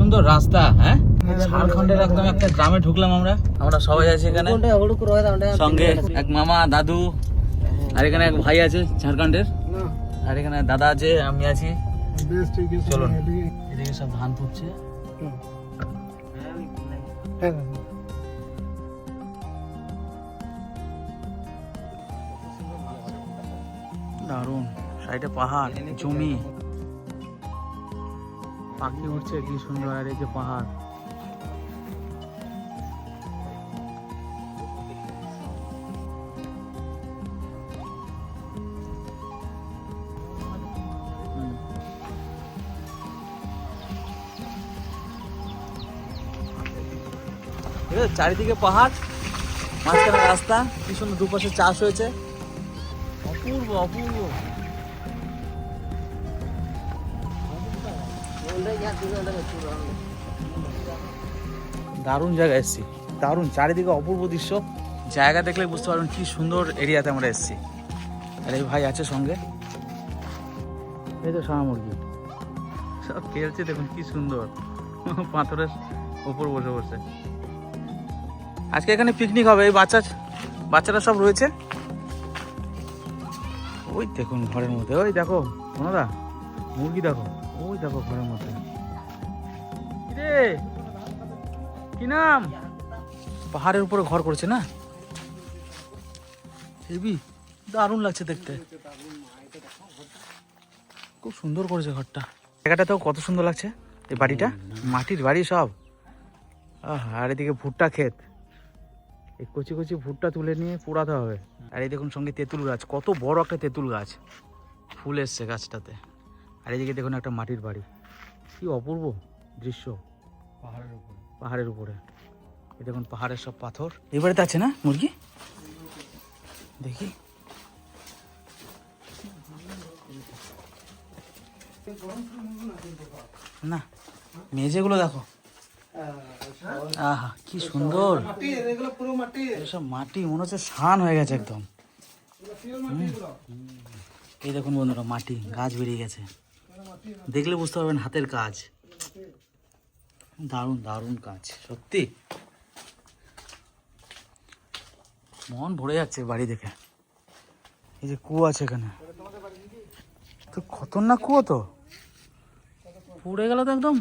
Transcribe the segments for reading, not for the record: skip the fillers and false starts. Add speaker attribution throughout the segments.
Speaker 1: সুন্দর রাস্তা, হ্যাঁ ঝাড়খণ্ডের একদম একটা গ্রামে ঢুকলাম আমরা সবাই আছি এখানে, সঙ্গে এক মামা দাদু, আর এখানে এক ভাই আছে ঝাড়খণ্ডের, আর এখানে দাদা আছে, আমি আছি। চলুন, এদিকে সব ধান পুড়ছে। দারুন, সাইডে পাহাড়, জমি, পাখি উঠছে কি সুন্দর, আর এই যে পাহাড়। চারিদিকে পাহাড়, মাঝখানে রাস্তা, কি সুন্দর দুপাশে চাষ হয়েছে, অপূর্ব অপূর্ব। দারুণ জায়গায় এসেছি, দারুণ, চারিদিকে অপূর্ব দৃশ্য। জায়গা দেখলে বুঝতে পারবেন কি সুন্দর এরিয়াতে আমরা এসেছি। আর এই ভাই আছে সঙ্গে, এই তো সারা মুরগি সব খেলছে, দেখুন কি সুন্দর, পাথরের উপর বসে বসে। আজকে এখানে পিকনিক হবে, এই বাচ্চারা সব রয়েছে। ওই দেখুন ঘরের মধ্যে, ওই দেখো দাদা মুরগি, দেখো ওই দেখো ঘরের মধ্যে। রে কি নাম? পাহাড়ের উপরে ঘর করেছে না, হেবি দারুণ লাগছে দেখতে, খুব সুন্দর করেছে ঘরটা। জায়গাটাতেও কত সুন্দর লাগছে, এই বাড়িটা মাটির বাড়ি সব। আর এদিকে ভুট্টা ক্ষেত, এই কচি কচি ভুট্টা তুলে নিয়ে পোড়াতে হবে। আর এই দেখুন সঙ্গে তেঁতুল গাছ, কত বড় একটা তেঁতুল গাছ, ফুল এসছে গাছটাতে। আর এদিকে দেখুন একটা মাটির বাড়ি, কি অপূর্ব দৃশ্য, পাহাড়ের উপরে। এই দেখুন পাহাড়ের সব পাথর। এই বাড়িতে আছে না মুরগি, দেখি না, মেঝেগুলো দেখো, আহা কি সুন্দর, এসব মাটি মনে হচ্ছে শান হয়ে গেছে একদম। এই দেখুন বন্ধুরা, মাটি গাছ বেরিয়ে গেছে, দেখলে বুঝতে পারবেন হাতের কাজ, দারুণ দারুণ কাজ সত্যি, মন ভরে যাচ্ছে বাড়ি দেখে। এই যে কুয়ো আছে এখানে, তো খতরনাক কুয়ো, তো পুড়ে গেল তো একদম,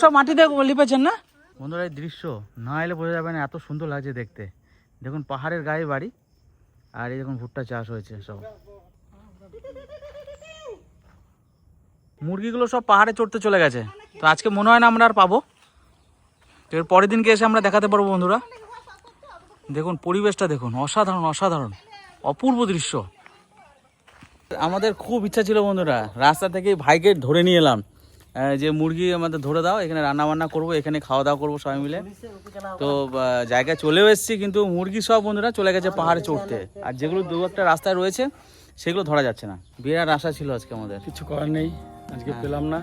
Speaker 1: সব মাটি দিয়ে লিপেছেন না বন্ধুরা। এই দৃশ্য না এলে বোঝা যাবে না, এত সুন্দর লাগছে দেখতে। দেখুন পাহাড়ের গায়ে বাড়ি, আর এই দেখুন ভুট্টা চাষ হয়েছে সব। মুরগিগুলো সব পাহাড়ে চড়তে চলে গেছে, তো আজকে মনে হয় না আমরা আর পাবো, তো এর পরের দিনকে এসে আমরা দেখাতে পারবো বন্ধুরা। দেখুন পরিবেশটা দেখুন, অসাধারণ অসাধারণ অপূর্ব দৃশ্য। আমাদের খুব ইচ্ছা ছিল বন্ধুরা, রাস্তা থেকে ভাইকে ধরে নিয়ে এলাম, যে মুরগি আমাদের ধরে দাও, এখানে রান্না বান্না করবো, এখানে খাওয়া দাওয়া করবো সবাই মিলে। তো জায়গায় চলেও এসেছি, কিন্তু মুরগি সব বন্ধুরা চলে গেছে পাহাড়ে চড়তে, আর যেগুলো দু একটা রাস্তায় রয়েছে সেগুলো ধরা যাচ্ছে না। বিরাট আশা ছিল আজকে আমাদের,
Speaker 2: কিছু করার নেই, আজকে পেলাম না।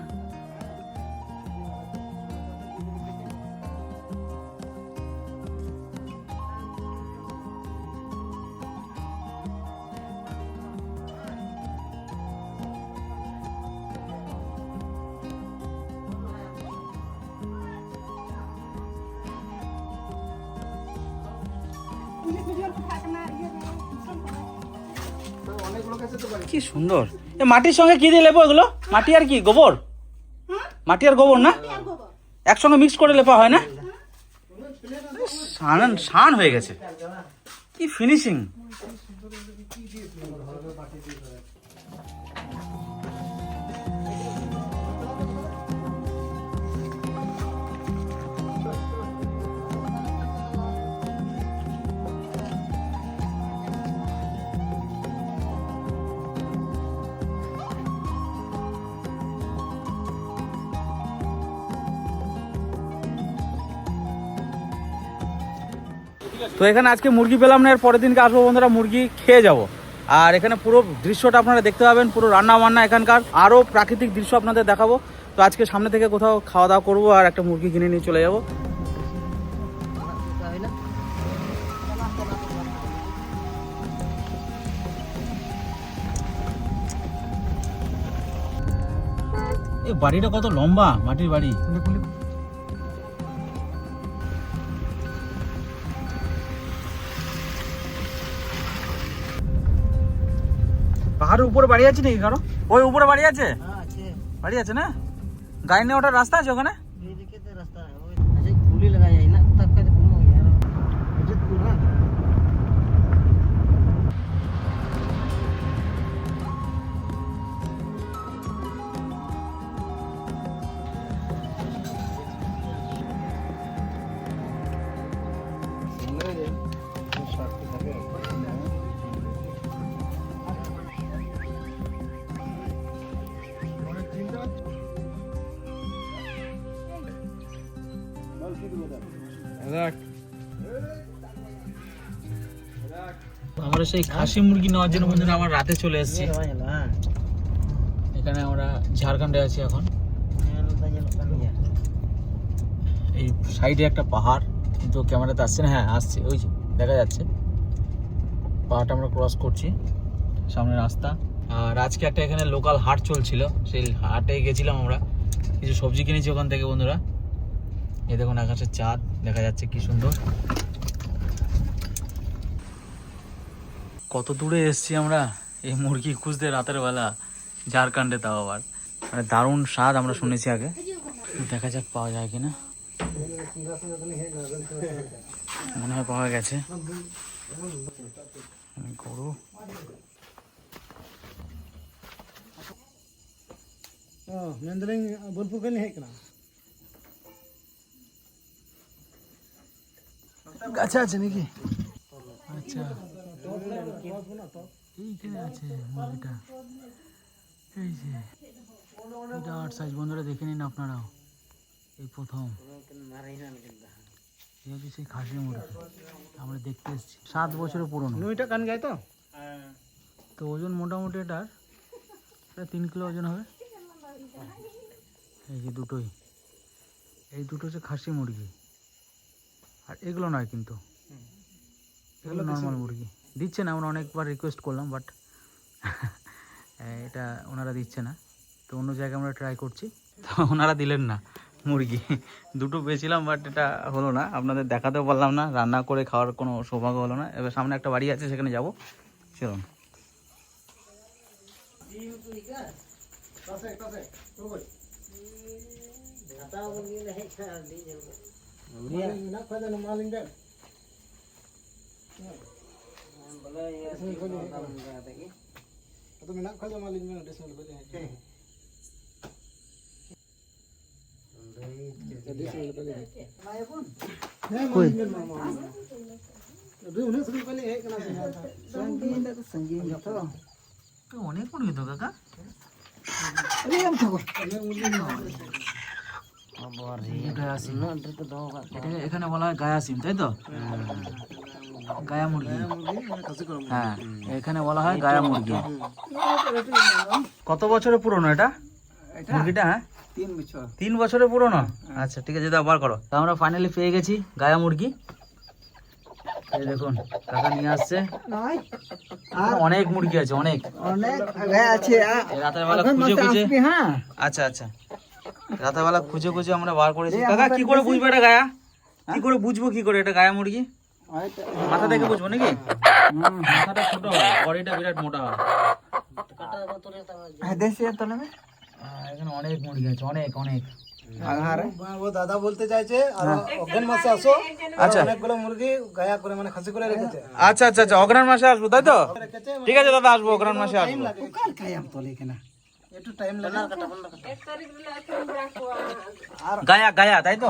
Speaker 1: কি সুন্দর, এ মাটির সঙ্গে কি দিয়ে লেপো এগুলো? মাটি আর কি, গোবর? মাটি আর গোবর না একসঙ্গে মিক্স করে লেপা হয় না? শান হয়ে গেছে, কি ফিনিশিং। তো এখানে আজকে মুরগি পেলাম না, এর পরের দিনকে আসবো বন্ধুরা, মুরগি খেয়ে যাব। আর এখানে পুরো দৃশ্যটা আপনারা দেখতে পাবেন, পুরো রান্না বান্না, এখানকার আরও প্রাকৃতিক দৃশ্য আপনাদের দেখাবো। তো আজকে সামনে থেকে কোথাও খাওয়া দাওয়া করবো, আর একটা মুরগি কিনে নিয়ে চলে যাবো। এই বাড়িটা কত লম্বা, মাটির বাড়ি। পাহাড়ের উপরে বাড়ি আছে নাকি কারো? ওই উপরে বাড়ি আছে, বাড়ি আছে না? গাড়ি নিয়ে ওঠার রাস্তা আছে ওখানে? আমরা সেই খাসি মুরগি নেওয়ার জন্য বন্ধুরা আমার রাতে চলে এসেছি। এখানে আমরা ঝাড়খণ্ডে আছি এখন। এই সাইডে একটা পাহাড়, কিন্তু ক্যামেরাতে আসছে না। হ্যাঁ আসছে, ওই যে দেখা যাচ্ছে পাহাড়টা আমরা ক্রস করছি, সামনে রাস্তা। আর আজকে একটা এখানে লোকাল হাট চলছিল, সেই হাটে গেছিলাম আমরা, কিছু সবজি কিনেছি ওখান থেকে বন্ধুরা। এই দেখুন আকাশের চাঁদ দেখা যাচ্ছে কি সুন্দর। কত দূরে এসেছি আমরা এই মুরগি খুঁজতে রাতের বেলা, ঝাড়খণ্ডে, তাও আবার মানে দারুণ স্বাদ আমরা শুনেছি আগে। দেখা যাক পাওয়া যায় কিনা, মনে হয় পাওয়া গেছে। গরু
Speaker 3: বোলপুর কে নিয়ে কেনা
Speaker 1: গাছে আছে নাকি? আচ্ছা এইখানে আছে মুরগিটা, এই যে এটা 8 সাইজ বন্ধুরা, দেখে নিন আপনারাও। এই প্রথম এই হচ্ছে সেই খাসি মুরগি আমরা দেখতে এসেছি, 7 বছরের পুরনো।
Speaker 3: নুইটা কান গায় তো
Speaker 1: তো ওজন মোটামুটি এটার প্রায় 3 কিলো ওজন হবে। এই যে দুটোই, এই দুটো হচ্ছে খাসি মুরগি, আর এগুলো নয় কিন্তু, এগুলো নর্মাল মুরগি। দিচ্ছে না, আমরা অনেকবার রিকোয়েস্ট করলাম, বাট এটা ওনারা দিচ্ছে না। তো অন্য জায়গায় আমরা ট্রাই করছি, তো ওনারা দিলেন না মুরগি। দুটো পেয়েছিলাম, বাট এটা হলো না, আপনাদের দেখাতেও পারলাম না, রান্না করে খাওয়ার কোনো সৌভাগ্য হলো না। এবার সামনে একটা বাড়ি আছে, সেখানে যাবো, চলুন। অনেক মুরগি তো কাকা, এখানে বলা হয় গায়া সিম, তাই তো? গায়া মুরগি, হ্যাঁ এখানে বলা হয় গায়া মুরগি। কত বছরের পুরনো এটা মুরগিটা? হ্যাঁ
Speaker 3: 3 বছর।
Speaker 1: 3 বছরের পুরনো। আচ্ছা ঠিক আছে, দাও বার করো। তা আমরা ফাইনালি পেয়ে গেছি গায়া মুরগি। এই দেখুন কাকা নিয়ে আসছে, অনেক মুরগি আছে, অনেক
Speaker 3: গায় আছে।
Speaker 1: রাতের বেলা খুঁজে খুঁজে, আচ্ছা আচ্ছা রাতের বেলা খুঁজে খুঁজে আমরা বার করেছি। কাকা কি করে বুঝবো এটা গায়া? কি করে বুঝবো, কি করে এটা গায়া মুরগি? মাথা দেখে বুঝবো নাকি? মাথাটা ছোট হয়, বডিটা বিরাট মোটা হয়। এখানে অনেক মুরগি আছে, অনেক অনেক।
Speaker 3: ও দাদা বলতে চাইছে আর অগ্রহণ মাসে আসো,
Speaker 1: আচ্ছা
Speaker 3: অনেকগুলো মুরগি গায়া করে মানে খাসি করে রেখেছে।
Speaker 1: আচ্ছা আচ্ছা আচ্ছা অগ্রহণ মাসে আসবো, তাই তো? ঠিক আছে দাদা, আসবো অগ্রহণ মাসে আসবো।
Speaker 3: একটু টাইম লাগে।
Speaker 1: গায়া গায়া, তাই তো?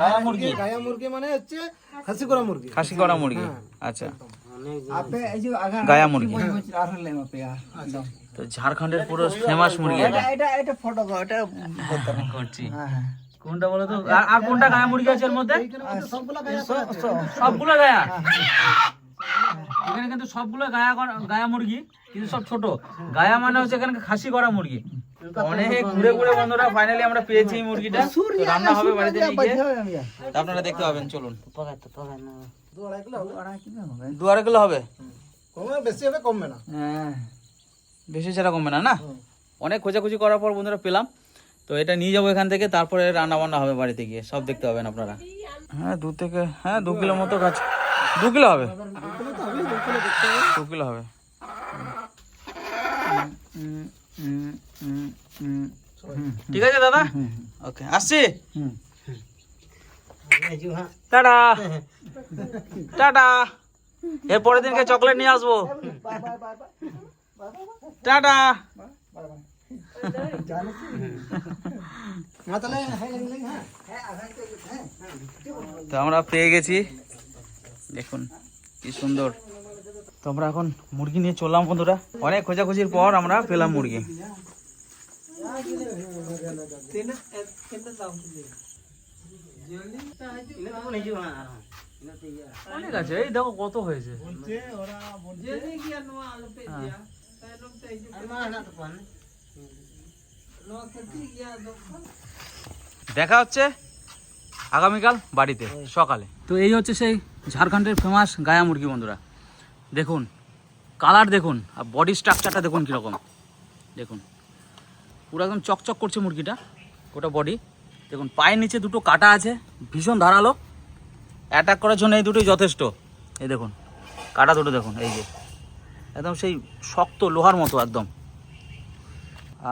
Speaker 3: গায়া মুরগি, গায়া মুরগি মানে হচ্ছে খাসি করা মুরগি।
Speaker 1: খাসি করা মুরগি, আচ্ছা গায়া মুরগি। তো ঝাড়খণ্ডের পুরো ফেমাস মুরগি এটা।
Speaker 3: ফটো এটা
Speaker 1: করছি কোনটা বলো তো? আর কোনটা গায়া মুরগি আছে এর মধ্যে? সবগুলো গায়া। এখানে কিন্তু সবগুলো গায়া গায়া মুরগি, কিন্তু সব ছোট। গায়া মানে হচ্ছে এখানে খাসি করা মুরগি। অনেক ঘুরে ঘুরে বন্ধুরা ফাইনালি আমরা পেয়েছি এই মুরগিটা। তো রান্না হবে বাড়িতে নিয়ে গিয়ে, আপনারা দেখতে পাবেন। চলুন। 2.5 কিলো হবে,
Speaker 3: কমে বেশি হবে, কমবে না।
Speaker 1: হ্যাঁ বেশি ছাড়া কমবে না। না অনেক খোঁজাখুঁজি করার পর বন্ধুরা পেলাম। তো এটা নিয়ে যাবো এখান থেকে, তারপরে রান্না বান্না হবে বাড়িতে গিয়ে, সব দেখতে পাবেন আপনারা। হ্যাঁ 2 কিলো মতো কাছে, 2 কিলো হবে, 2 কিলো হবে। ঠিক আছে দাদা, ওকে আসছি, টাটা টাটা। এর পরের দিনকে চকলেট নিয়ে আসবো, টাটা। তো আমরা পেয়ে গেছি, দেখুন কি সুন্দর। তো আমরা এখন মুরগি নিয়ে চললাম বন্ধুরা, অনেক খোঁজাখুঁজির পর আমরা পেলাম মুরগি। অনেক আছে, এই দেখো কত হয়েছে। দেখা হচ্ছে আগামীকাল বাড়িতে সকালে। তো এই হচ্ছে সেই ঝাড়খণ্ডের ফেমাস গায়া মুরগি বন্ধুরা, দেখুন কালার দেখুন, আর বডি স্ট্রাকচারটা দেখুন কীরকম, দেখুন পুরো একদম চকচক করছে মুরগিটা, গোটা বডি দেখুন। পায়ের নিচে দুটো কাটা আছে, ভীষণ ধারালো, অ্যাটাক করার জন্য এই দুটোই যথেষ্ট। এই দেখুন কাটা দুটো দেখুন, এই যে একদম সেই শক্ত লোহার মতো একদম।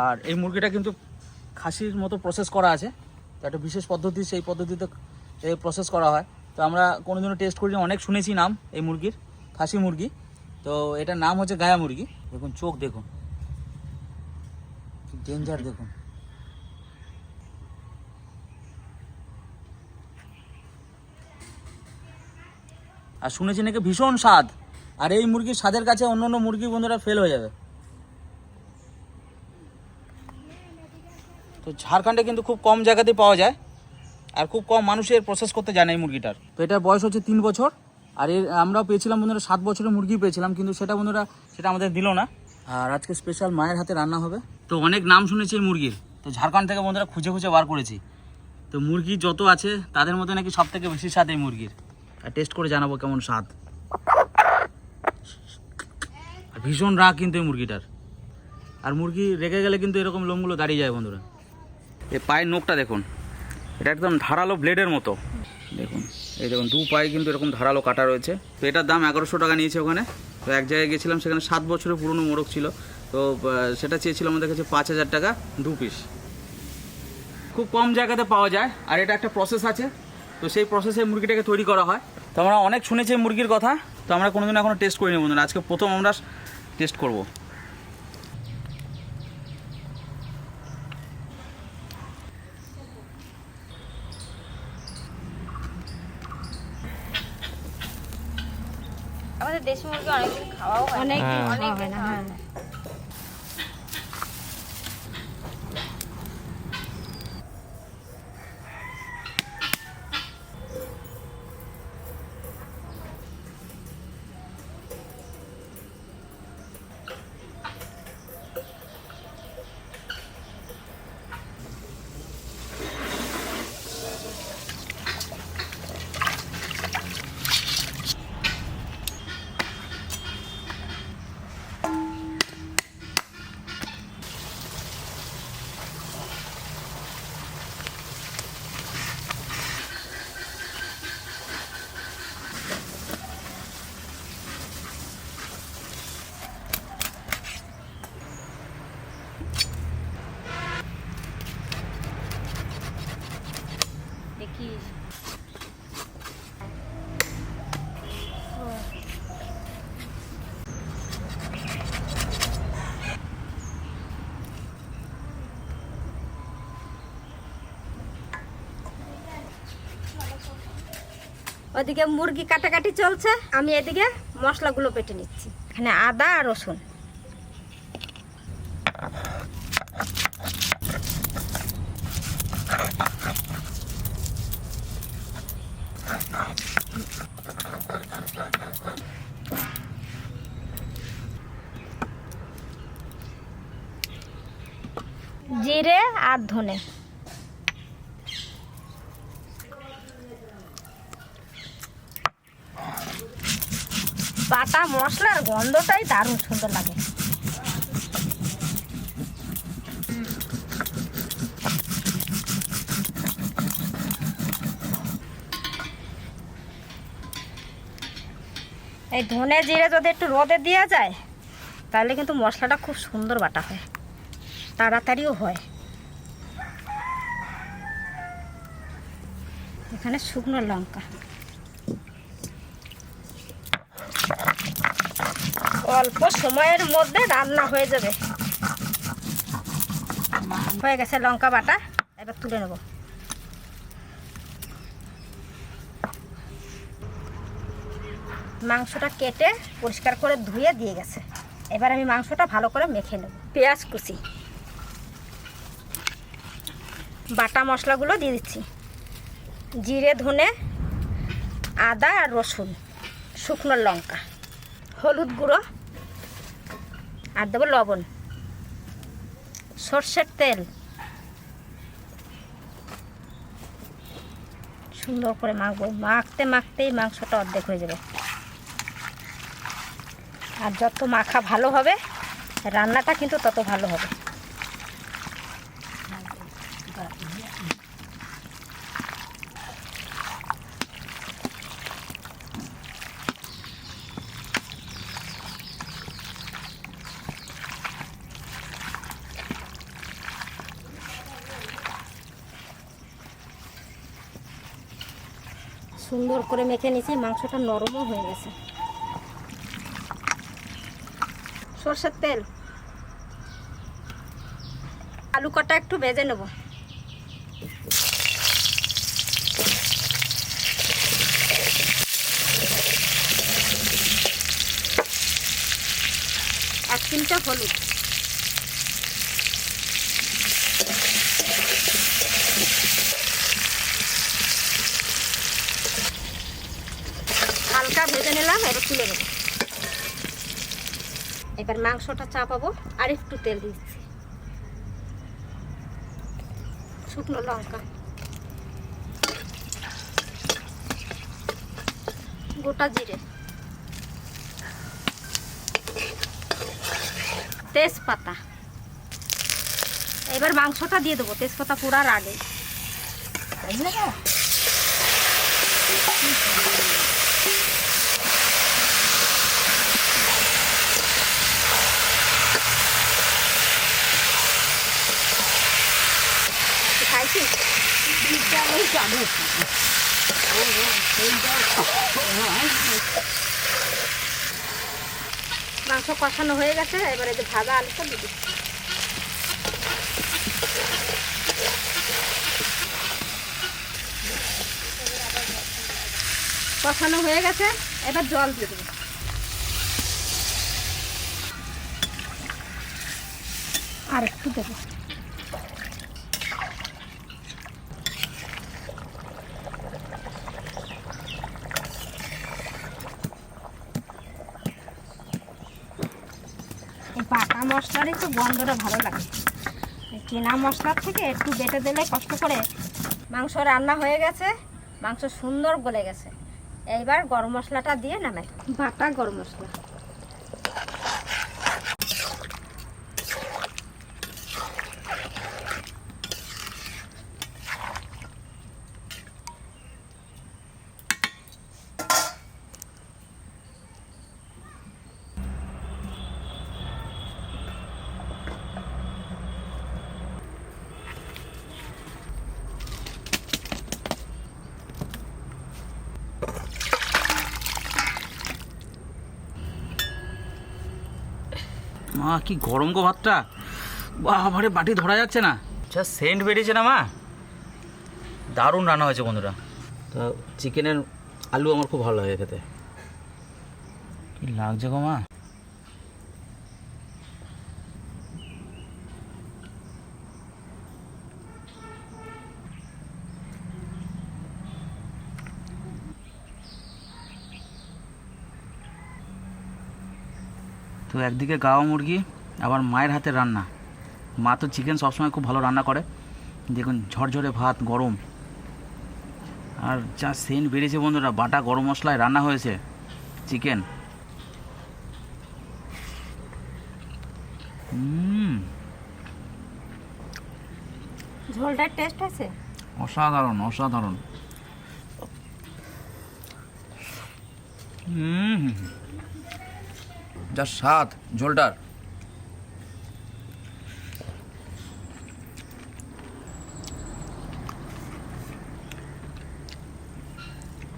Speaker 1: আর এই মুরগিটা কিন্তু খাসির মতো প্রসেস করা আছে, তো একটা বিশেষ পদ্ধতি, সেই পদ্ধতিতে এই প্রসেস করা হয়। তো আমরা কোনোদিনও টেস্ট করিনি, অনেক শুনেছি নাম এই মুরগির, খাসি মুরগি। তো এটার নাম হচ্ছে গায়া মুরগি। দেখুন চোখ দেখুন, ডেঞ্জার দেখুন। আর শুনেছি নাকি ভীষণ স্বাদ, আর এই মুরগির স্বাদের কাছে অন্য অন্য মুরগি বন্ধুরা ফেল হয়ে যাবে। তো ঝাড়খণ্ডে কিন্তু খুব কম জায়গাতেই পাওয়া যায়, আর খুব কম মানুষের প্রসেস করতে জানে এই মুরগিটার। তো এটার বয়স হচ্ছে 3 বছর, আর এর আমরাও পেয়েছিলাম বন্ধুরা 7 বছরের মুরগি পেয়েছিলাম, কিন্তু সেটা বন্ধুরা সেটা আমাদের দিল না। আর আজকে স্পেশাল মায়ের হাতে রান্না হবে। তো অনেক নাম শুনেছি এই মুরগির, তো ঝাড়খণ্ড থেকে বন্ধুরা খুঁজে খুঁজে বার করেছি। তো মুরগি যত আছে তাদের মধ্যে নাকি সব থেকে বেশি স্বাদ এই মুরগির, আর টেস্ট করে জানাবো কেমন স্বাদ। আর ভীষণ রাগ কিন্তু এই মুরগিটার, আর মুরগি রেগে গেলে কিন্তু এরকম লোমগুলো দাঁড়িয়ে যায় বন্ধুরা। এই পায়ের নোকটা দেখুন, এটা একদম ধারালো ব্লেডের মতো, দেখুন এই দেখুন 2 পায়ে কিন্তু এরকম ধারালো কাটা রয়েছে। তো এটার দাম 1100 টাকা নিয়েছে ওখানে। তো এক জায়গায় গেছিলাম, সেখানে 7 বছরের পুরনো মোরগ ছিল, তো সেটা চেয়েছিল আমাদের কাছে 5000 টাকা 2 পিস। খুব কম জায়গাতে পাওয়া যায়, আর এটা একটা প্রসেস আছে, তো সেই প্রসেসে মুরগিটাকে তৈরি করা হয়। তো আমরা অনেক শুনেছি মুরগির কথা, তো আমরা কোনোদিন এখনও টেস্ট করিনি বন্ধুরা, আজকে প্রথম আমরা টেস্ট করব।
Speaker 4: আমাদের দেশি মুরগি অনেকদিন খাওয়াও হয়, অনেকদিন হয় না। হ্যাঁ দেখিস ওদিকে মুরগি কাটাকাটি চলছে, আমি এদিকে মশলাগুলো বেটে নিচ্ছি। এখানে আদা আর রসুন, জিরে আর ধনে। বাটা মশলার গন্ধটাই দারুণ সুন্দর লাগে। এই ধনে জিরে যদি একটু রোদে দেওয়া যায় তাহলে কিন্তু মশলাটা খুব সুন্দর বাটা হয়, তাড়াতাড়িও হয়। এখানে শুকনো লঙ্কা, অল্প সময়ের মধ্যে রান্না হয়ে যাবে। হয়ে গেছে লঙ্কা বাটা, এবার তুলে নেব। মাংসটা কেটে পরিষ্কার করে ধুয়ে দিয়ে গেছে। এবার আমি মাংসটা ভালো করে মেখে নেব। পেঁয়াজ কুচি, বাটা মশলাগুলো দিয়ে দিচ্ছি, জিরে ধনে আদা আর রসুন, শুকনো লঙ্কা, হলুদ গুঁড়ো আর দেবো লবণ, সর্ষের তেল, সুন্দর করে মাখবো। মাখতে মাখতেই মাংসটা অর্ধেক হয়ে যাবে। আর যত মাখা ভালো হবে রান্নাটা কিন্তু তত ভালো হবে। সুন্দর করে মেখে নিয়েছি, মাংসটা নরমও হয়ে গেছে। সরষের তেল, আলু কটা একটু ভেজে নেব। এক চিমটা হলুদ, হালকা ভেজে নিলাম, এবার তুলে নেব। এবার মাংসটা চাপাবো, আর একটু তেল দিচ্ছি, শুকনো লঙ্কা, গোটা জিরে, তেজপাতা। এবার মাংসটা দিয়ে দেবো তেজপাতা পোড়ার আগে। খাইছি মাংস কষানো হয়ে গেছে। এবারে যে ভাজা আলুটা দিয়ে দিচ্ছি। কষানো হয়ে গেছে, এবার জল দিয়ে দেবো। আর একটু দেবো। এই বাটা মশলার একটু গন্ধটা ভালো লাগে, কেনা মশলার থেকে একটু বেটে দিলে কষ্ট করে। মাংস রান্না হয়ে গেছে, মাংস সুন্দর গলে গেছে। এইবার গরম মশলাটা দিয়ে নামাই, বাটা গরম মশলা।
Speaker 1: মা কি গরম গো ভাতটা, বাবারে বাটি ধরা যাচ্ছে না, যা সেন্ট বেরিয়েছে না মা। দারুণ রান্না হয়েছে বন্ধুরা। তো চিকেনের আলু আমার খুব ভালো লাগে খেতে। কি লাগছে গো মা। তো একদিকে গাওয়া মুরগি, আবার মায়ের হাতে রান্না। মা তো চিকেন সবসময় খুব ভালো রান্না করে। দেখুন ঝরঝরে ভাত গরম, আর যা সেন্ট বেরিয়েছে বন্ধুরা, বাটা গরম মশলায় রান্না হয়েছে চিকেন।
Speaker 4: ঝোলটার টেস্ট আছে
Speaker 1: অসাধারণ অসাধারণ। যা স্বাদ ঝোলটার।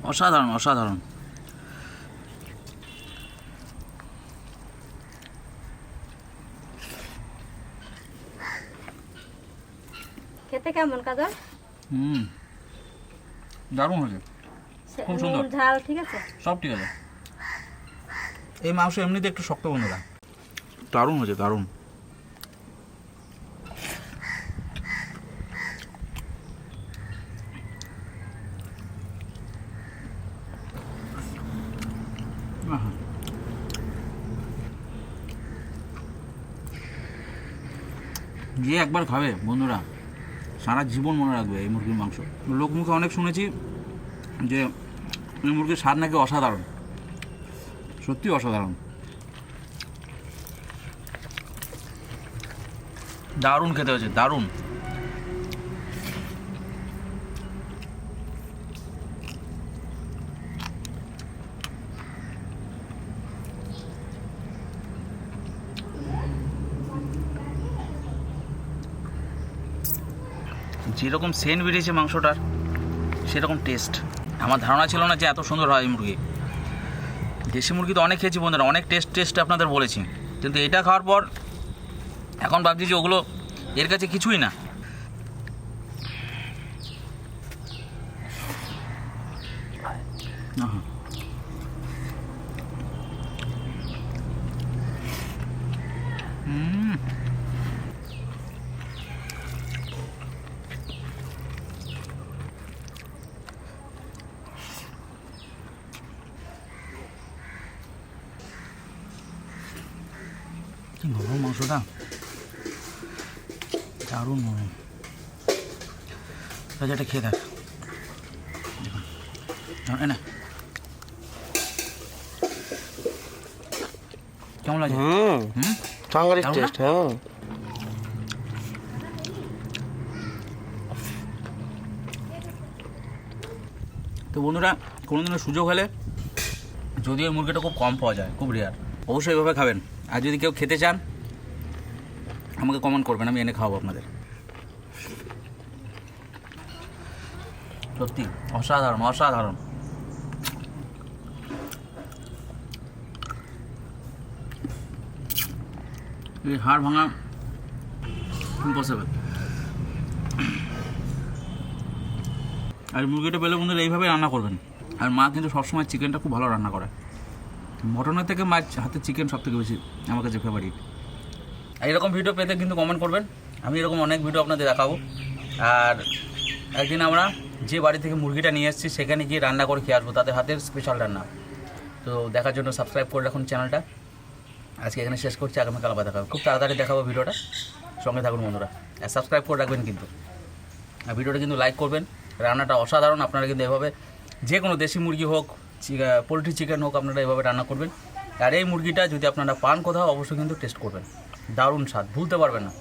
Speaker 1: অসাধারণ অসাধারণ।
Speaker 4: খেতে কেমন কাজল?
Speaker 1: দারুণ হয়েছে, খুব সুন্দর।
Speaker 4: নুন ঝাল ঠিক আছে,
Speaker 1: সব ঠিক আছে। এই মাংস এমনিতে একটু শক্ত বন্ধুরা, দারুণ হয়েছে দারুণ। আহা। যে একবার খাবে বন্ধুরা সারা জীবন মনে রাখবে এই মুরগির মাংস। লোকমুখে অনেক শুনেছি যে এই মুরগির স্বাদ নাকি অসাধারণ, সত্যি অসাধারণ, দারুণ খেতে হয়েছে, দারুণ। যেরকম সেন্ট বেরিয়েছে মাংসটার সেরকম টেস্ট। আমার ধারণা ছিল না যে এত সুন্দর হয় এই মুরগি। দেশি মুরগি তো অনেক খেয়েছি বন্ধুরা, অনেক টেস্ট আপনাদের বলেছি, কিন্তু এটা খাওয়ার পর এখন ভাবছি যে ওগুলো এর কাছে কিছুই না। আহা। কি নরম মাংসটা, দারুণ নরম। রাজাটা খেয়ে দেখ, দেখুন না কেমন লাগে।
Speaker 3: সাংঘাতিক
Speaker 1: দারুণ না?
Speaker 3: টেস্ট। হ্যাঁ,
Speaker 1: তো বন্ধুরা কোনো দিনের সুযোগ হলে, যদিও মুরগিটা খুব কম পাওয়া যায়, খুব রেয়ার, অবশ্যই এভাবে খাবেন। আর যদি কেউ খেতে চান আমাকে কমেন্ট করবেন, আমি এনে খাওয়াবো আপনাদের। সত্যি অসাধারণ অসাধারণ। এই হাড় ভাঙা ইম্পসিবল। আর মুরগিটা পেলে বন্ধুরা এইভাবে রান্না করবেন। আর মা কিন্তু সবসময় চিকেনটা খুব ভালো রান্না করে, মটনের থেকে মাছ হাতে চিকেন সব থেকে বেশি আমার কাছে ফেভারিট। এইরকম ভিডিও পেতে কিন্তু কমেন্ট করবেন, আমি এরকম অনেক ভিডিও আপনাদের দেখাবো। আর একদিন আমরা যে বাড়ি থেকে মুরগিটা নিয়ে এসেছি সেখানে গিয়ে রান্না করে খেয়ে আসবো, তাদের হাতের স্পেশাল রান্না। তো দেখার জন্য সাবস্ক্রাইব করে রাখুন চ্যানেলটা। আজকে এখানে শেষ করছি, আগামীকাল আবার দেখাবো, খুব তাড়াতাড়ি দেখাবো ভিডিওটা, সঙ্গে থাকুন বন্ধুরা। আর সাবস্ক্রাইব করে রাখবেন কিন্তু, আর ভিডিওটা কিন্তু লাইক করবেন। রান্নাটা অসাধারণ, আপনারা কিন্তু এভাবে যে কোনো দেশি মুরগি হোক, পোলট্রি চিকেন হোক, আপনারা এভাবে রান্না করবেন। আর এই মুরগিটা যদি আপনারা পান কোথাও অবশ্যই কিন্তু টেস্ট করবেন, দারুণ স্বাদ, ভুলতে পারবেন না।